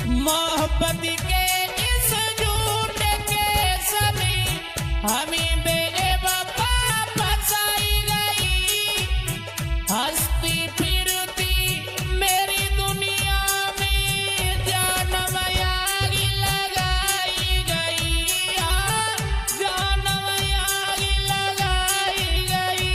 मोहब्बत के इस झूठ के सभी हमें बेवफा फंसाई गई। हंसती फिरती मेरी दुनिया में जानम आग लगाई गई। जानम आग लगाई गई।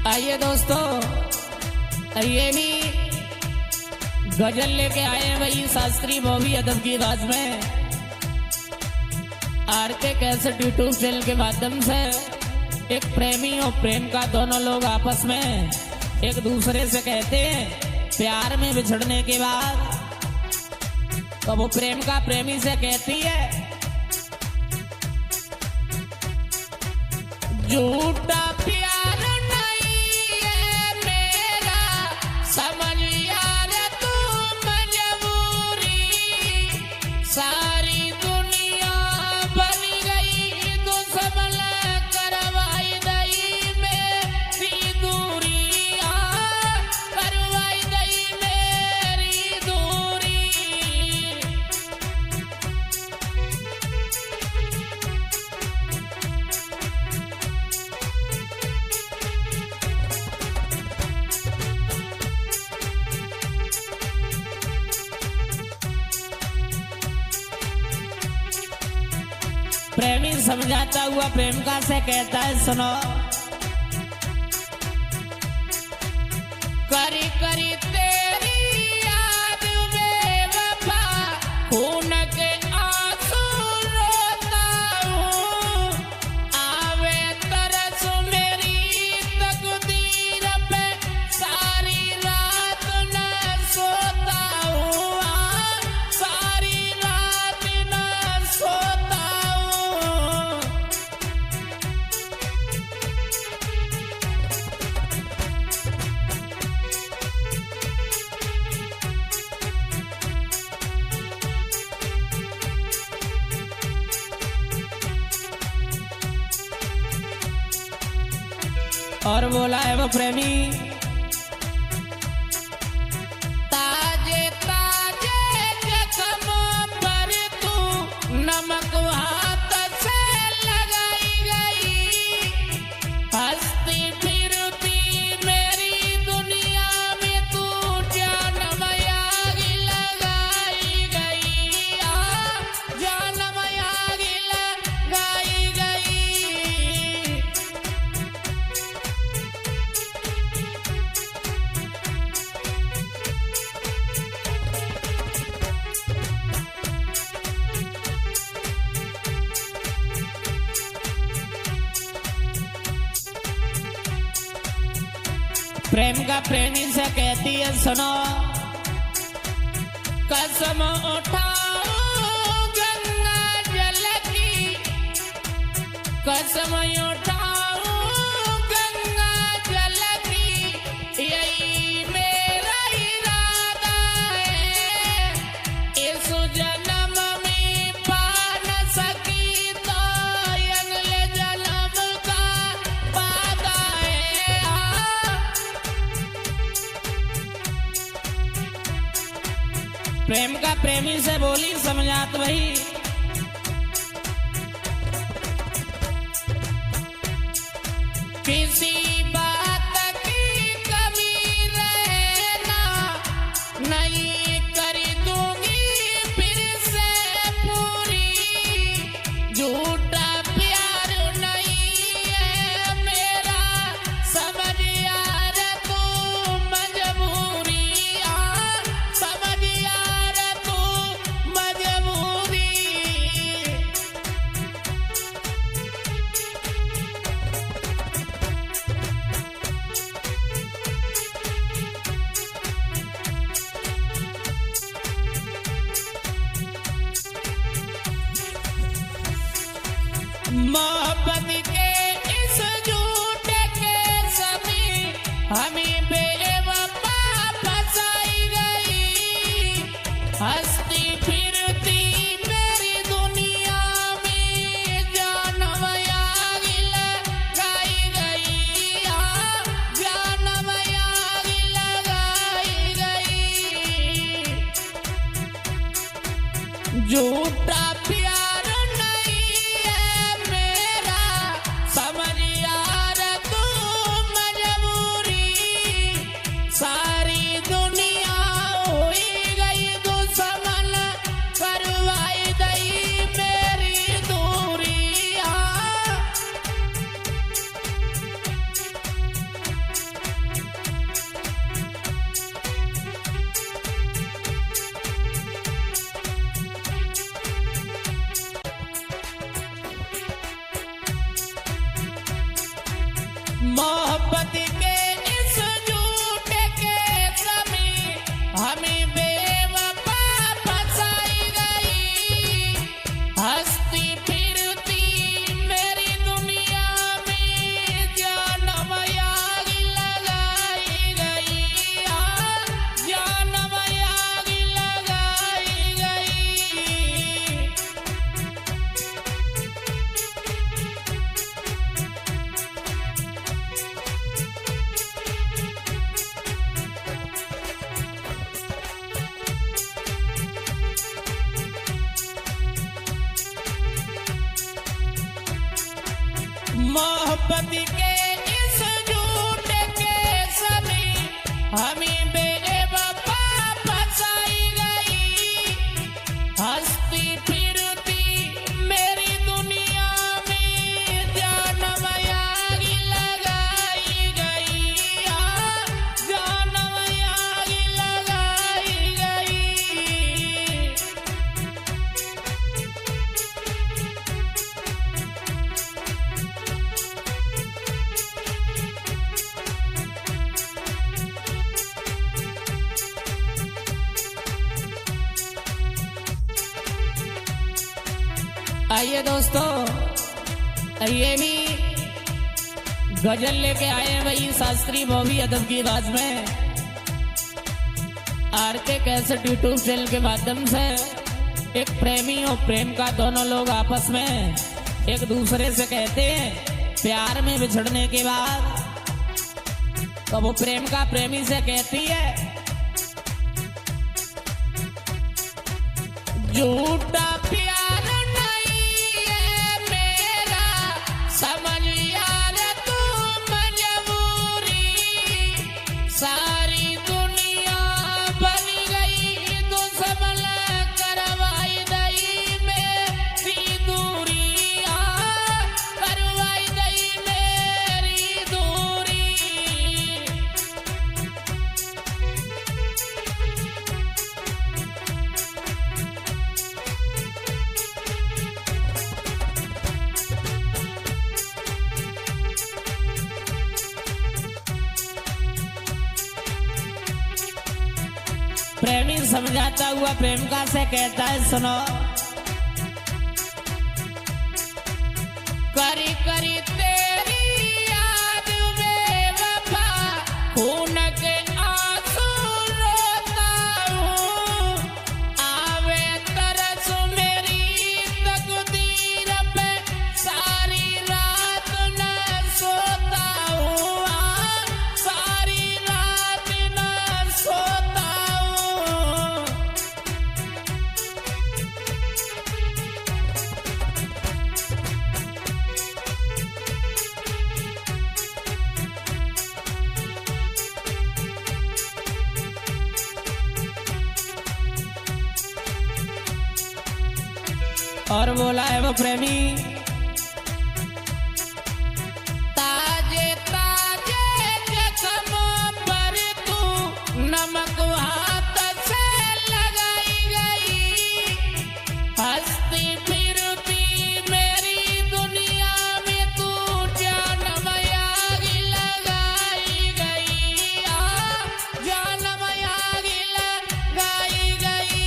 आइए दोस्तों, ये भी गजल लेके आए हैं भाई शास्त्रीय बॉबी अदब की आवाज में। आरके कैसेट यूट्यूब चैनल के माध्यम से एक प्रेमी और प्रेम का दोनों लोग आपस में एक दूसरे से कहते हैं प्यार में बिछड़ने के बाद, तो वो प्रेम का प्रेमी से कहती है झूठा प्यार नहीं है मेरा, समझ यार तू मजबूरी। सारी दुनिया बन गई दुश्मन, करवाई दई मेरी दूरी। करवाई दई मेरी दूरी। प्रेमी समझाता हुआ प्रेमिका से कहता है सुनो, करी करी तेरी याद बेवफा खून के आंसू रोता हूँ। आवे तरस मेरी तकदीर पे, सारी रात न सोता हूँ। सारी रात न सोता हूँ। और बोला है वो प्रेमी, ताजे ताजे जख्मों पर तू नमक हाथ से लगाई गई। हंसती फिरती मेरी दुनिया में तू जानम आग लगाई गई। जानम आग लगाई गई। प्रेम का प्रेमी से कहती है सुनो, कसम उठाओ गंगा जल की। कसम उठाओ गंगा जल की। यही मेरा इरादा है, इस जन्म में पा न सकी तो अगले जन्म का वादा है। प्रेम का प्रेमी से बोली समझात वही, किसी बात की कमी रहना नहीं कर दूंगी फिर से पूरी। झूठा प्यार नहीं है मेरा, समझ यार तू मजबूरी। समझ यार तू मजबूरी। मोहब्बत के इस झूठ के सभी हमें बेवफा झूठा प्यार नहीं है मेरा, समझ यार तू मजबूरी, सारी दुनिया हुई गई दुश्मन, करवाई गई मेरी दूरी। मोहब्बत के इस झूठ के समी हमें बेवफा फंसाई गई, हंसती फिरती मेरी दुनिया में जानम आग लगाई गई, जानम आग लगाई गई। मोहब्बत के इस झूठ के सभी हमें बेवफा फंसाई गई, हंसती फिरती मेरी दुनिया में जानम आग लगाई गई, जानम आग लगाई गई। आइए दोस्तों, ये भी गजल लेके आए हैं वही शास्त्रीय भोवी अदब की आवाज में। आरके कैसेट यूट्यूब चैनल के माध्यम से एक प्रेमी और प्रेम का दोनों लोग आपस में एक दूसरे से कहते हैं प्यार में बिछड़ने के बाद, तो वो प्रेम का प्रेमी से कहती है झूठा प्यार नहीं है मेरा, समझ यार तू मजबूरी, सारी दुनिया बन गई दुश्मन, करवाई गई मेरी दूरी, करवाई गई मेरी दूरी। प्रेमी समझाता हुआ प्रेमिका से कहता है सुनो, करी करी तेरी याद में वफा, खून के आंसू रोता हूँ, आवे तरस मेरी तकदीर पे, सारी रात न सोता हूँ, सारी रात न सोता हूँ। और बोला है वो प्रेमी, ताजे ताजे जख्मों पर तू नमक हाथ से लगाई गई, हंसती फिरती मेरी दुनिया में तू जानम आग लगाई गई, जानम आग लगाई गई।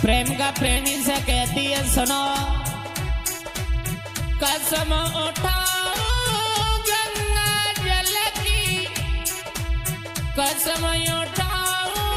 प्रेम का प्रेमी से कहती है सुनो, कसम उठाओ गंगा जल की, कसम उठाओ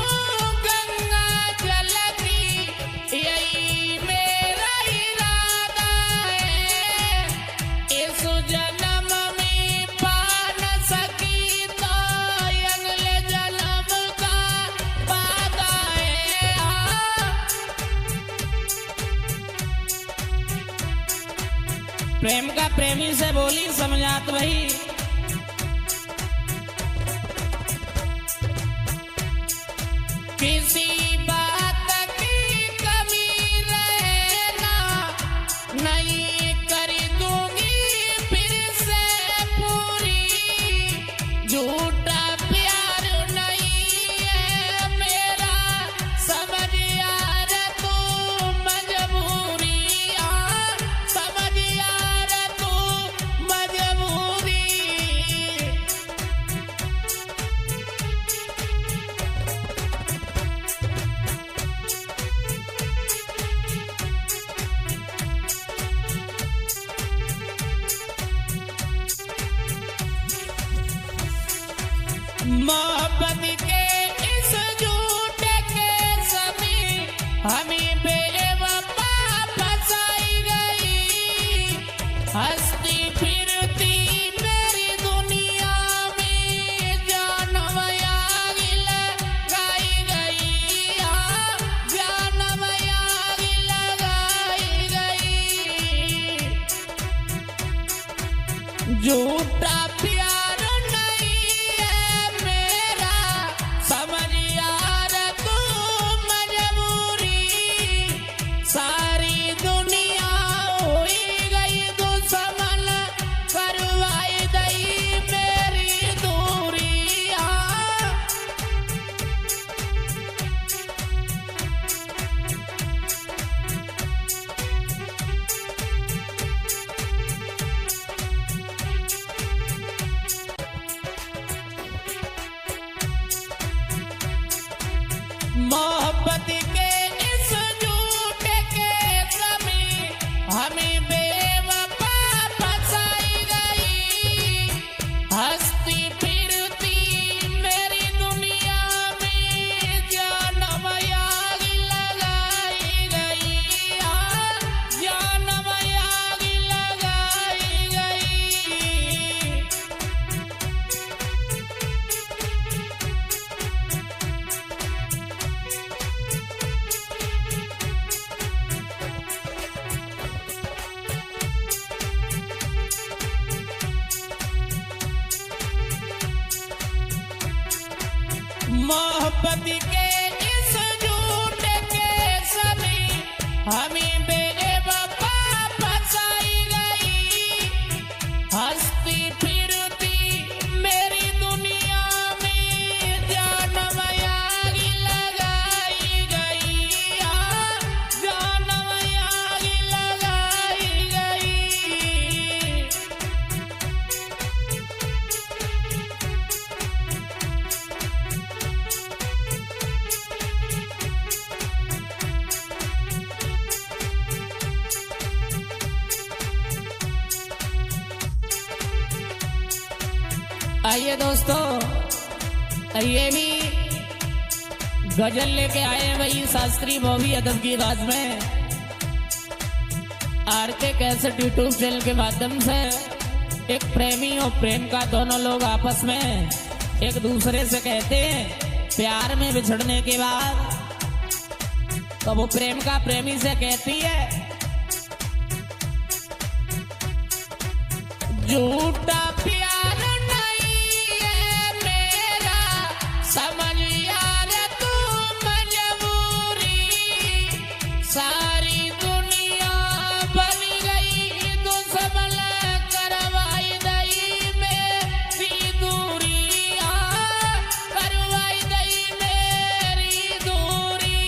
प्रेम का प्रेमी से बोली समझात वही। किसी बात की कमी रहना नहीं कर दूंगी फिर से पूरी। झूठा प्यार नहीं है मेरा समझ यार तू मजबूरी। समझ यार तू मजबूरी। मोहब्बत के इस झूठे के सभी हमें बेवफा फंसाई गई। हंसती फिरती मेरी दुनिया में जानम आग लगाई गई। जानम आग लगाई गई। झूठा प्यार नहीं है मेरा समझ यार तू मजबूरी। सारी दुनिया हुई गई दुश्मन करवाई गई मेरी दूरी। मोहब्बत के इस झूठे के सभी हमें बेवफा फंसाई गई। हंसती फिरती मेरी दुनिया में जानम आग लगाई गई। जानम आग लगाई गई। मोहब्बत के इस झूठे के सभी हमें बेवफा फंसाई गई। हंसती फिरती मेरी दुनिया में जानम आग लगाई गई। जानम आग लगाई गई। आइए दोस्तों, ये भी गजल लेके आए वही शास्त्रीय भोवी अदब की राज में। आरके कैसेट यूट्यूब चैनल के माध्यम से एक प्रेमी और प्रेम का दोनों लोग आपस में एक दूसरे से कहते हैं प्यार में बिछड़ने के बाद, तो वो प्रेम का प्रेमी से कहती है झूठा प्यार नहीं है मेरा समझ यार तू मजबूरी। सारी दुनिया बन गई दुश्मन करवाई गई मेरी दूरी। करवाई गई मेरी दूरी।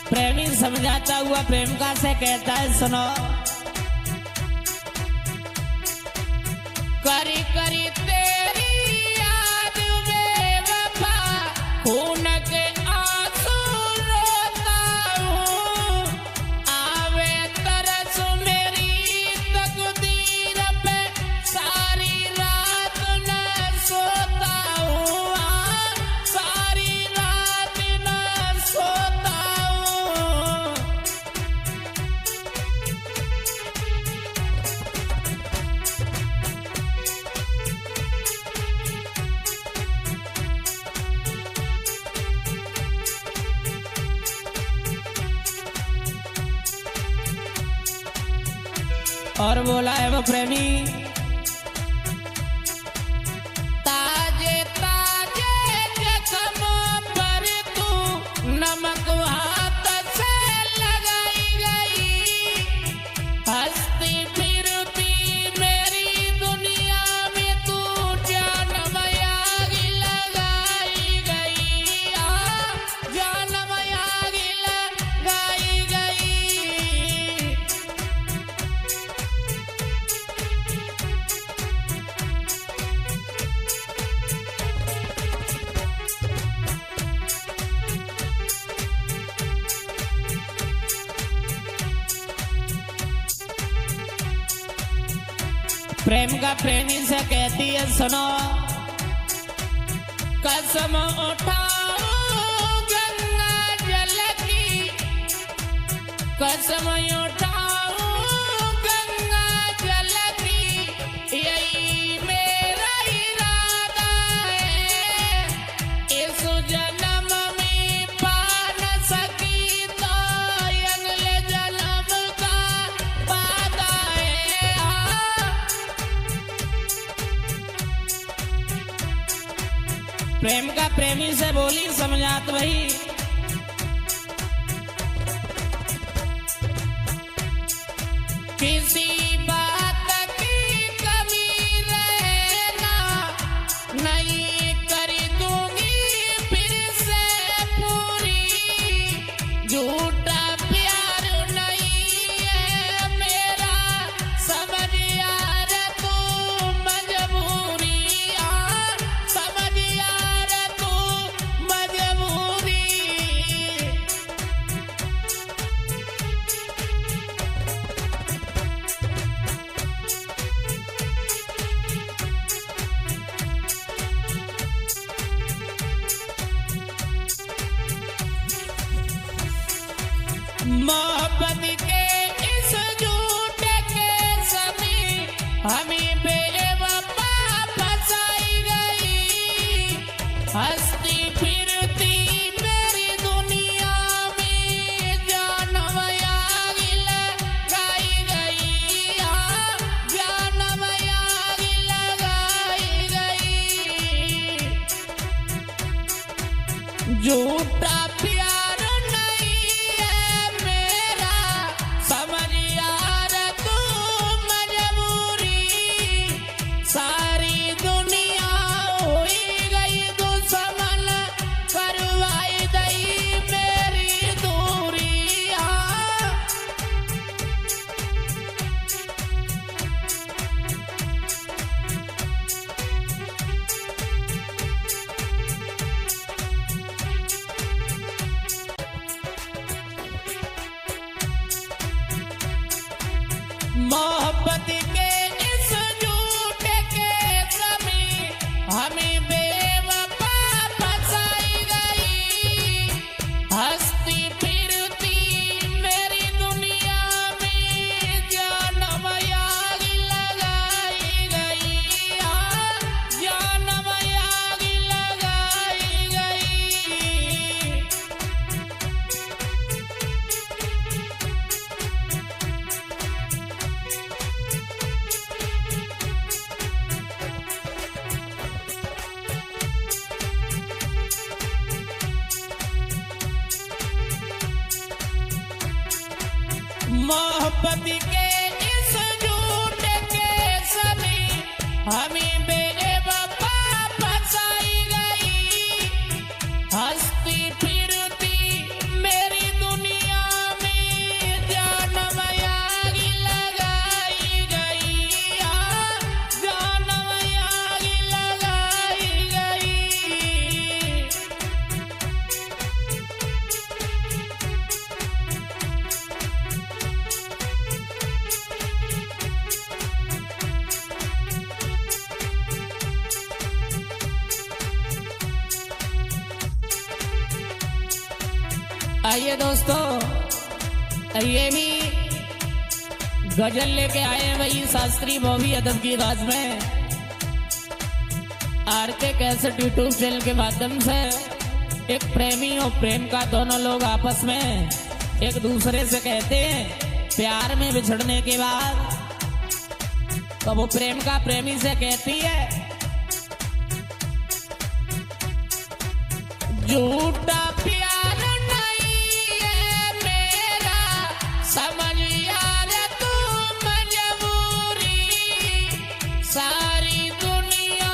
प्रेमी समझाता हुआ प्रेमिका से कहता है सुनो। करी करी तेरी याद बेवफा खून के आंसू रोता हूँ। आवे तरस मेरी तकदीर पे सारी रात न सोता हूँ। सारी रात न सोता हूँ। और बोला है वो प्रेमी, ताजे ताजे जख्मों पर तू नमक हाथ से लगाई गई, हंसती फिरती मेरी दुनिया में तू जानम आग लगाई गई, जानम आग लगाई गई। प्रेम का प्रेमी से कहती है सुनो, कसम उठाओ गंगा जल की, कसम उठाओ गंगा जल की, यही मेरा इरादा है, इस जन्म में पा न सकी तो अगले जन्म का वादा है। प्रेम का प्रेमी से बोली समझात वही, किसी बात की कमी रहना नहीं कर दूंगी फिर से पूरी, झूठा प्यार नहीं है मेरा, समझ यार तू मजबूरी, समझ यार तू मजबूरी। मोहब्बत के इस झूठ के समी हमें बेवफा फंसाई गई, हंसती फिरती मेरी दुनिया में जानम आग लगाई गई, जानम आग लगाई गई। झूठा प्यार नहीं है मेरा, समझ यार तू मजबूरी, सारी दुनिया हुई गई दुश्मन, करवाई दई मेरी दूरी। मोहब्बत के इस झूठ के समी हमें बेवफा फंसाई गई, हंसती फिरती मेरी दुनिया में जानम आग लगाई गई, जानम आग लगाई गई। मोहब्बत के इस झूठ के सभी हमें बेवफा फंसाई गई, हंसती फिरती मेरी दुनिया में जानम आग लगाई गई, जानम आग लगाई गई। आइए दोस्तों, ये भी गजल लेके आए वही शास्त्रीय बॉबी अदब की आवाज में। आरके कैसेट यूट्यूब चैनल के माध्यम से एक प्रेमी और प्रेम का दोनों लोग आपस में एक दूसरे से कहते हैं, प्यार में बिछड़ने के बाद तो वो प्रेम का प्रेमी से कहती है, झूठा प्यार नहीं है मेरा, समझ यार तू मजबूरी, सारी दुनिया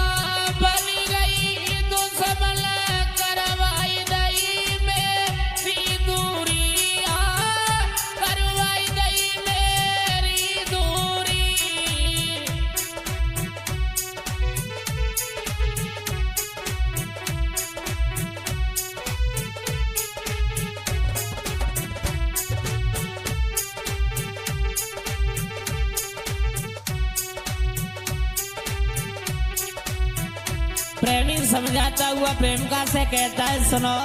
बन गई दुश्मन, करवाई दई मेरी दूरी, करवाई दई मेरी दूरी। प्रेमी समझाता हुआ प्रेमिका से कहता है, सुनो,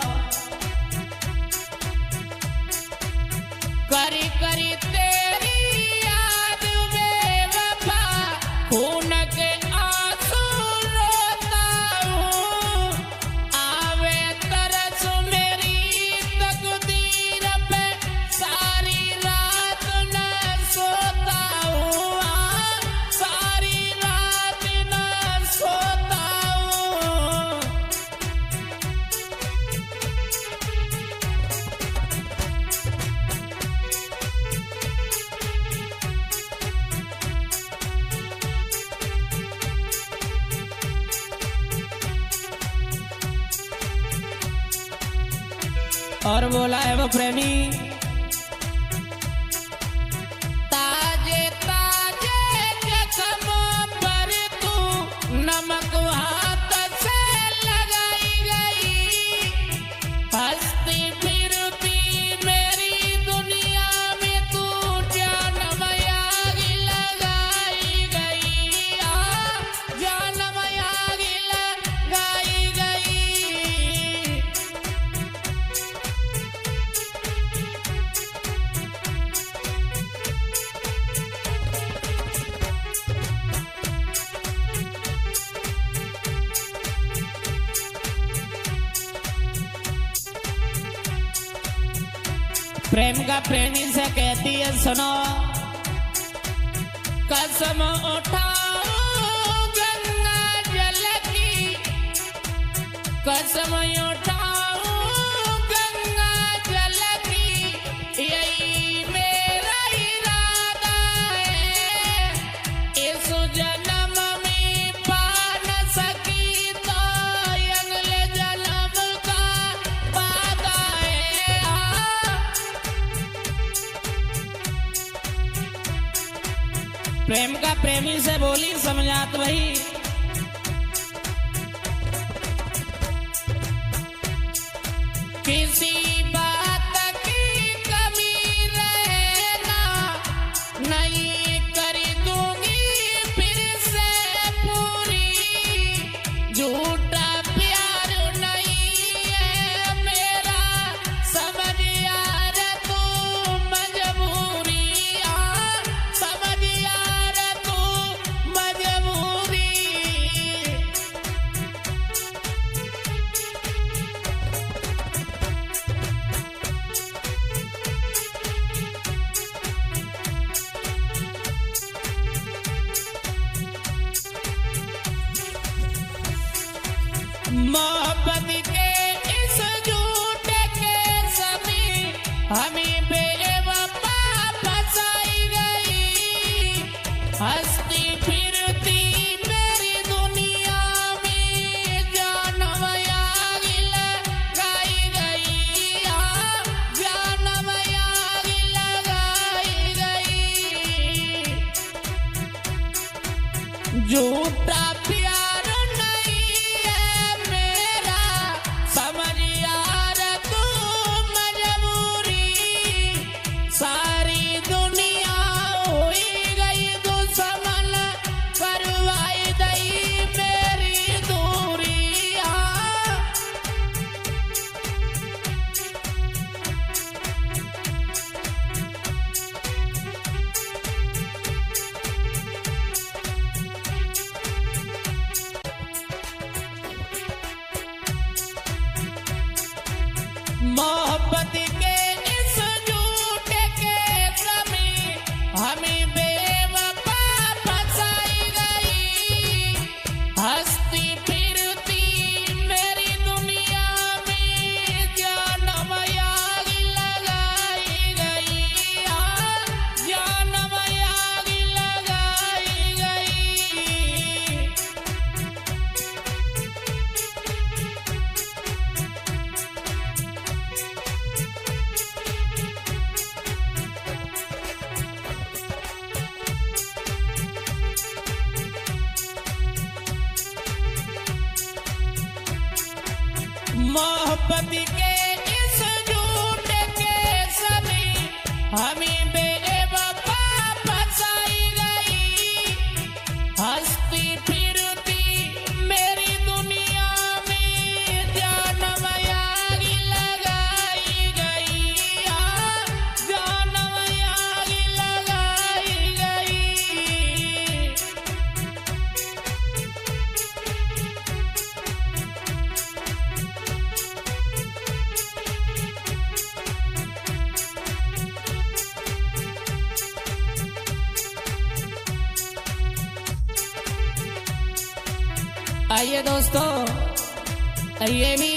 करी करी तेरी याद में वफा, खून के आंसू रोता हूँ, आवे तरस मेरी तकदीर पे, सारी रात न सोता हूँ, सारी रात न सोता हूँ। और बोला है वो प्रेमी, ताजे ताजे जख्मों पर तू नमक हाथ से लगाई गई, हंसती फिरती मेरी दुनिया में तू जानम आग लगाई गई, जानम आग लगाई गई। प्रेम का प्रेमी से कहती है, सुनो, कसम उठाओ गंगा जल की, कसम उठाओ गंगा जल की, यही मेरा इरादा है, इस जन्म में पा न सकी तो अगले जन्म का वादा है। प्रेम का प्रेमी से बोली समझात वही, किसी बात की कमी रहना नहीं कर दूंगी फिर से पूरी, झूठा प्यार नहीं है मेरा, समझ यार तू मजबूरी, समझ यार तू मजबूरी। मोहब्बत के इस झूठ के सभी हमें बेवफा फंसाई गई, हंसती फिरती मेरी दुनिया में जानम आग लगाई गई, जानम आग लगाई गई। झूठा प्यार नहीं है मेरा, समझ यार तू मजबूरी, सारी दुनिया हुई गई दुश्मन, करवाई दई मेरी दूरी। मोहब्बत के इस झूठ के सभी हमें बेवफा फंसाई गई। हंसती फिरती मेरी दुनिया में जानम आग लगाई गई। जानम आग लगाई गई। आइए दोस्तों, ये भी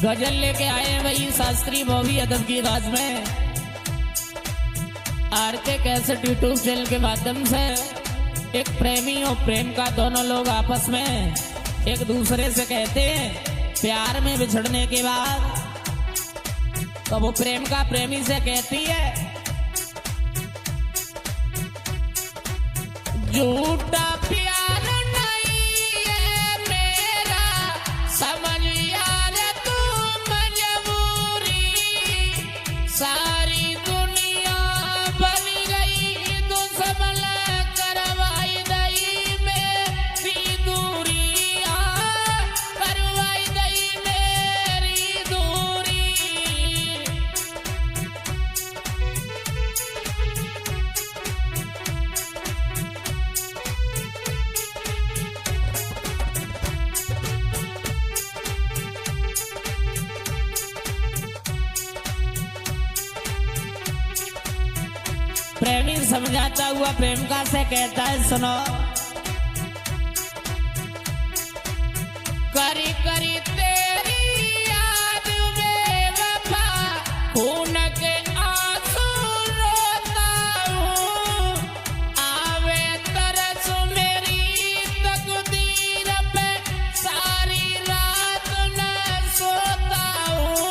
गजल लेके आए हैं वही शास्त्रीय भोवी अदब की राज में। आरके कैसेट यूट्यूब चैनल के माध्यम से एक प्रेमी और प्रेम का दोनों लोग आपस में एक दूसरे से कहते हैं प्यार में बिछड़ने के बाद, तो वो प्रेम का प्रेमी से कहती है झूठा प्यार नहीं है मेरा, समझ यार तू मजबूरी। सारी दुनिया बन गई दुश्मन, करवाई दई मेरी दूरी। करवाई दई मेरी दूरी। प्रेमी समझाता हुआ प्रेमिका से कहता है सुनो, करी करी तेरी याद में वफा, खून के आंसू रोता हूँ। आवे तरस मेरी तकदीर पे, सारी रात न सोता हूँ।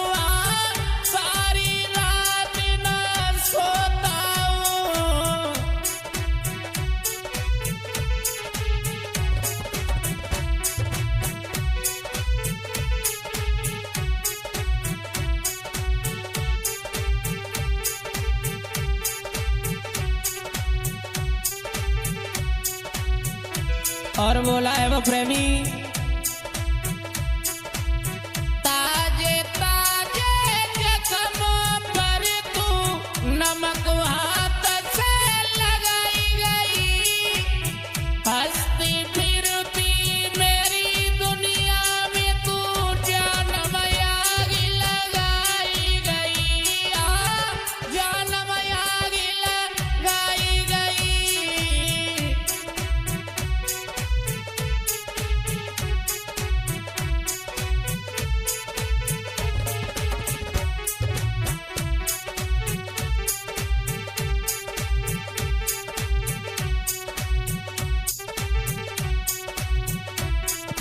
सारी रात न सोता हूँ। और बोला है वो प्रेमी, ताजे ताजे जख्मों पर तू नमक हाथ से लगाई गई। हंसती फिरती मेरी दुनिया में तू जानम आग लगाई गई। जानम आग लगाई गई।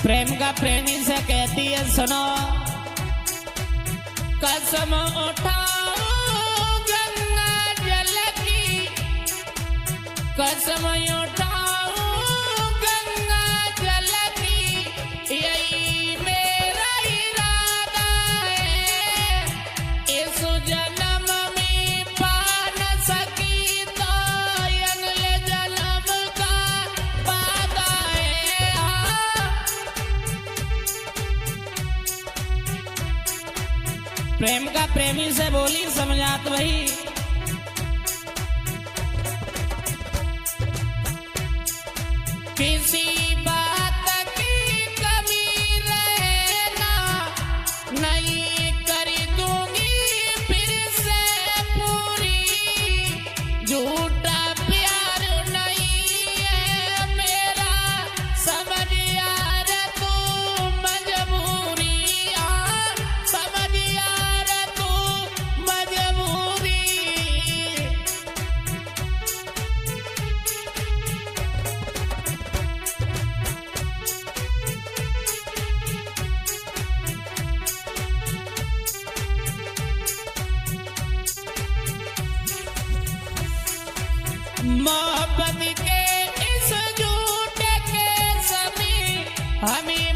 प्रेम का प्रेमी से कहती है सुनो, कसम उठाओ गंगा जल की। कसम उठाओ गंगा जल की, यही मेरा इरादा है। इस जन्म में पा न सकी तो अगले जन्म का वादा है। प्रेम का प्रेमी से बोली समझात वही, किसी बात की कमी रहना नहीं कर दूंगी फिर से पूरी। झूठा प्यार नहीं है मेरा, समझ यार तू मजबूरी। समझ यार तू मजबूरी। मोहब्बत के इस झूठ के सभी हमें